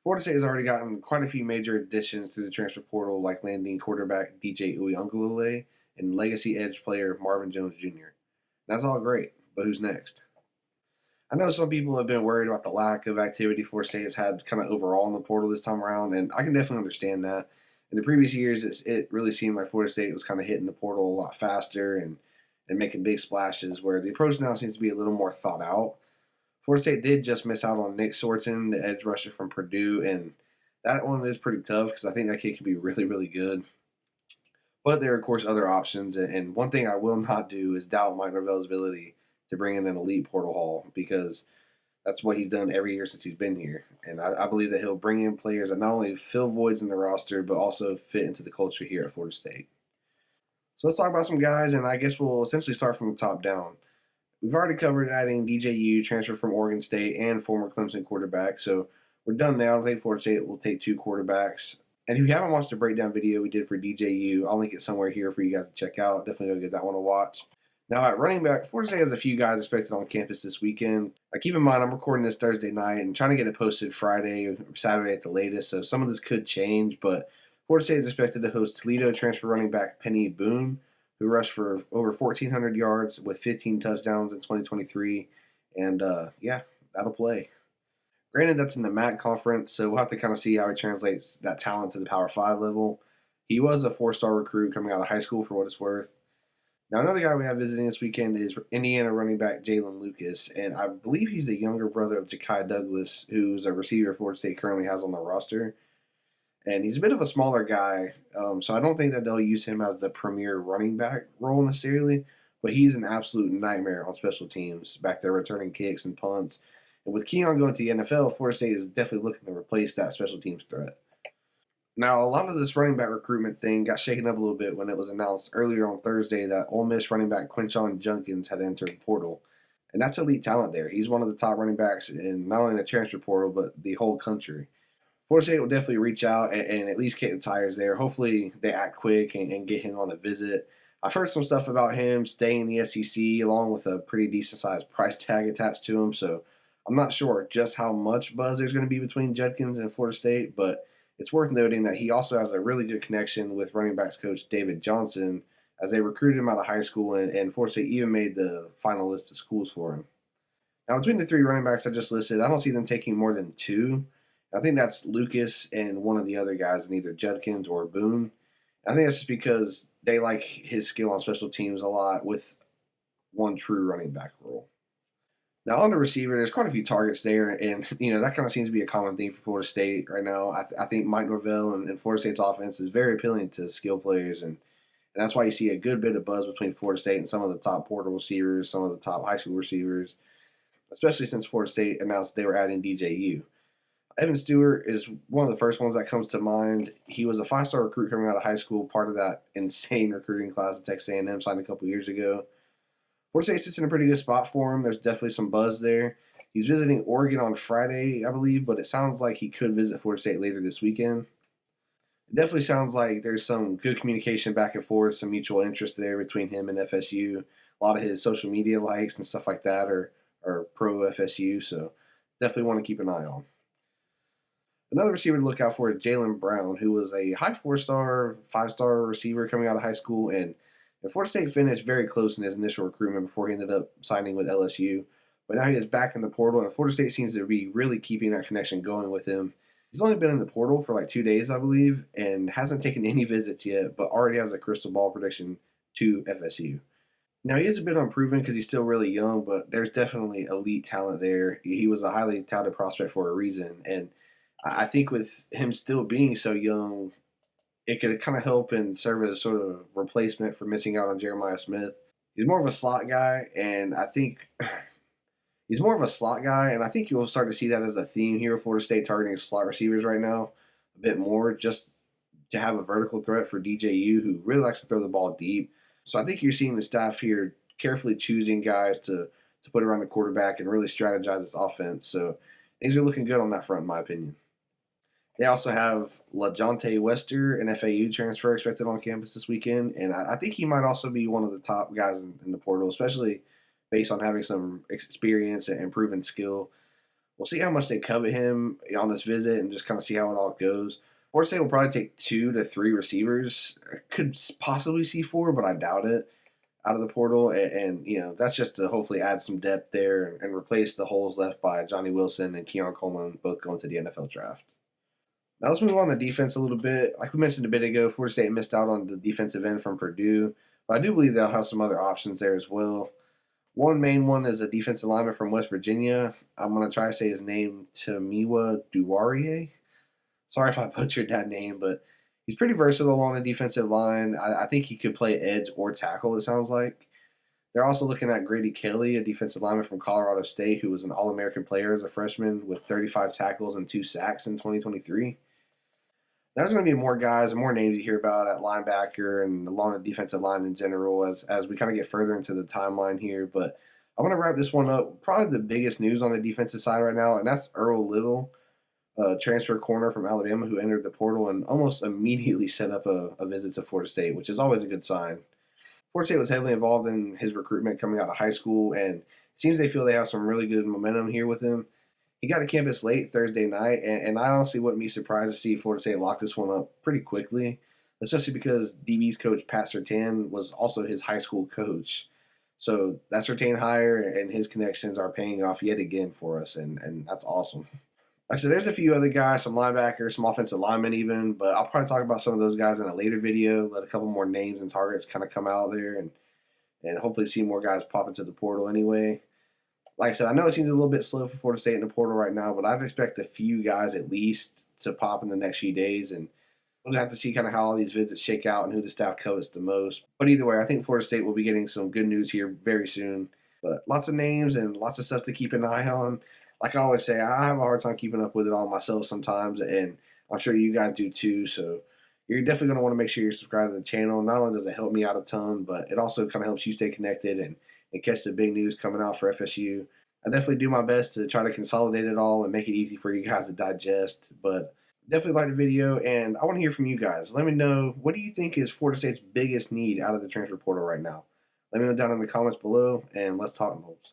Florida State has already gotten quite a few major additions through the transfer portal, like landing quarterback DJ Uyunglele and legacy edge player Marvin Jones Jr. That's all great, but who's next? I know some people have been worried about the lack of activity Florida State has had kind of overall in the portal this time around, and I can definitely understand that. In the previous years, it really seemed like Florida State was kind of hitting the portal a lot faster and making big splashes, where the approach now seems to be a little more thought out. Florida State did just miss out on Nick Sorton, the edge rusher from Purdue, and that one is pretty tough because I think that kid can be really, really good. But there are, of course, other options, and one thing I will not do is doubt Mike Norvell's ability to bring in an elite portal haul because that's what he's done every year since he's been here. And I believe that he'll bring in players that not only fill voids in the roster, but also fit into the culture here at Florida State. So let's talk about some guys, and I guess we'll essentially start from the top down. We've already covered adding DJU, transfer from Oregon State, and former Clemson quarterback. So we're done now. I think Florida State will take 2 quarterbacks. And if you haven't watched the breakdown video we did for DJU, I'll link it somewhere here for you guys to check out. Definitely go give that one a watch. Now at running back, Florida State has a few guys expected on campus this weekend. Keep in mind, I'm recording this Thursday night and trying to get it posted Friday or Saturday at the latest, so some of this could change. But Florida State is expected to host Toledo transfer running back Penny Boone, who rushed for over 1,400 yards with 15 touchdowns in 2023. And, that'll play. Granted, that's in the MAC conference, so we'll have to kind of see how he translates that talent to the Power 5 level. He was a 4-star recruit coming out of high school for what it's worth. Now, another guy we have visiting this weekend is Indiana running back Jaylen Lucas, and I believe he's the younger brother of Ja'Kai Douglas, who's a receiver Florida State currently has on the roster. And he's a bit of a smaller guy, so I don't think that they'll use him as the premier running back role necessarily, but he's an absolute nightmare on special teams, back there returning kicks and punts. And with Keon going to the NFL, Florida State is definitely looking to replace that special teams threat. Now, a lot of this running back recruitment thing got shaken up a little bit when it was announced earlier on Thursday that Ole Miss running back Quinshon Judkins had entered the portal. And that's elite talent there. He's one of the top running backs in not only the transfer portal, but the whole country. Florida State will definitely reach out and at least kick the tires there. Hopefully they act quick and get him on a visit. I've heard some stuff about him staying in the SEC along with a pretty decent-sized price tag attached to him, so I'm not sure just how much buzz there's going to be between Judkins and Florida State, but it's worth noting that he also has a really good connection with running backs coach David Johnson as they recruited him out of high school, and Florida State even made the final list of schools for him. Now, between the 3 running backs I just listed, I don't see them taking more than 2. I think that's Lucas and one of the other guys in either Judkins or Boone. I think that's just because they like his skill on special teams a lot with one true running back role. Now, on the receiver, there's quite a few targets there, and that kind of seems to be a common theme for Florida State right now. I think Mike Norvell and Florida State's offense is very appealing to skill players, and that's why you see a good bit of buzz between Florida State and some of the top portal receivers, some of the top high school receivers, especially since Florida State announced they were adding DJU. Evan Stewart is one of the first ones that comes to mind. He was a 5-star recruit coming out of high school, part of that insane recruiting class that Texas A&M signed a couple years ago. Florida State sits in a pretty good spot for him. There's definitely some buzz there. He's visiting Oregon on Friday, I believe, but it sounds like he could visit Florida State later this weekend. It definitely sounds like there's some good communication back and forth, some mutual interest there between him and FSU. A lot of his social media likes and stuff like that are pro FSU, so definitely want to keep an eye on. Another receiver to look out for is Jaylen Brown, who was a high 4-star, 5-star receiver coming out of high school, and Florida State finished very close in his initial recruitment before he ended up signing with LSU. But now he is back in the portal, and Florida State seems to be really keeping that connection going with him. He's only been in the portal for like 2 days, I believe, and hasn't taken any visits yet, but already has a crystal ball prediction to FSU. Now, he is a bit unproven because he's still really young, but there's definitely elite talent there. He was a highly touted prospect for a reason, and I think with him still being so young, it could kind of help and serve as a sort of replacement for missing out on Jeremiah Smith. He's more of a slot guy, and I think you'll start to see that as a theme here. Florida State targeting slot receivers right now a bit more, just to have a vertical threat for DJU, who really likes to throw the ball deep. So I think you're seeing the staff here carefully choosing guys to put around the quarterback and really strategize this offense. So things are looking good on that front, in my opinion. They also have LaJonte Wester, an FAU transfer, expected on campus this weekend, and I think he might also be one of the top guys in the portal, especially based on having some experience and proven skill. we'll see how much they covet him on this visit and just kind of see how it all goes. Florida State will probably take 2 to 3 receivers. I could possibly see 4, but I doubt it, out of the portal. And that's just to hopefully add some depth there and replace the holes left by Johnny Wilson and Keon Coleman both going to the NFL draft. Now let's move on to defense a little bit. Like we mentioned a bit ago, Florida State missed out on the defensive end from Purdue, but I do believe they'll have some other options there as well. One main one is a defensive lineman from West Virginia. I'm going to try to say his name, Tamiwa Duwarie. Sorry if I butchered that name, but he's pretty versatile on the defensive line. I think he could play edge or tackle, it sounds like. They're also looking at Grady Kelly, a defensive lineman from Colorado State, who was an All-American player as a freshman with 35 tackles and 2 sacks in 2023. There's going to be more guys and more names you hear about at linebacker and along the defensive line in general as we kind of get further into the timeline here. But I want to wrap this one up. Probably the biggest news on the defensive side right now, and that's Earl Little, transfer corner from Alabama who entered the portal and almost immediately set up a visit to Florida State, which is always a good sign. Florida State was heavily involved in his recruitment coming out of high school, and it seems they feel they have some really good momentum here with him. He got to campus late Thursday night, and I honestly wouldn't be surprised to see Florida State lock this one up pretty quickly, especially because DB's coach Pat Surtain was also his high school coach. So that Surtain hire and his connections are paying off yet again for us, and that's awesome. Like I said, there's a few other guys, some linebackers, some offensive linemen even, but I'll probably talk about some of those guys in a later video, let a couple more names and targets kind of come out there, and hopefully see more guys pop into the portal anyway. Like I said, I know it seems a little bit slow for Florida State in the portal right now, but I'd expect a few guys at least to pop in the next few days, and we'll have to see kind of how all these visits shake out and who the staff covets the most. But either way, I think Florida State will be getting some good news here very soon. But lots of names and lots of stuff to keep an eye on. Like I always say, I have a hard time keeping up with it all myself sometimes, and I'm sure you guys do too. So you're definitely going to want to make sure you're subscribed to the channel. Not only does it help me out a ton, but it also kind of helps you stay connected and catch the big news coming out for FSU. I definitely do my best to try to consolidate it all and make it easy for you guys to digest. But definitely like the video, and I want to hear from you guys. Let me know, what do you think is Florida State's biggest need out of the transfer portal right now? Let me know down in the comments below, and let's talk Noles.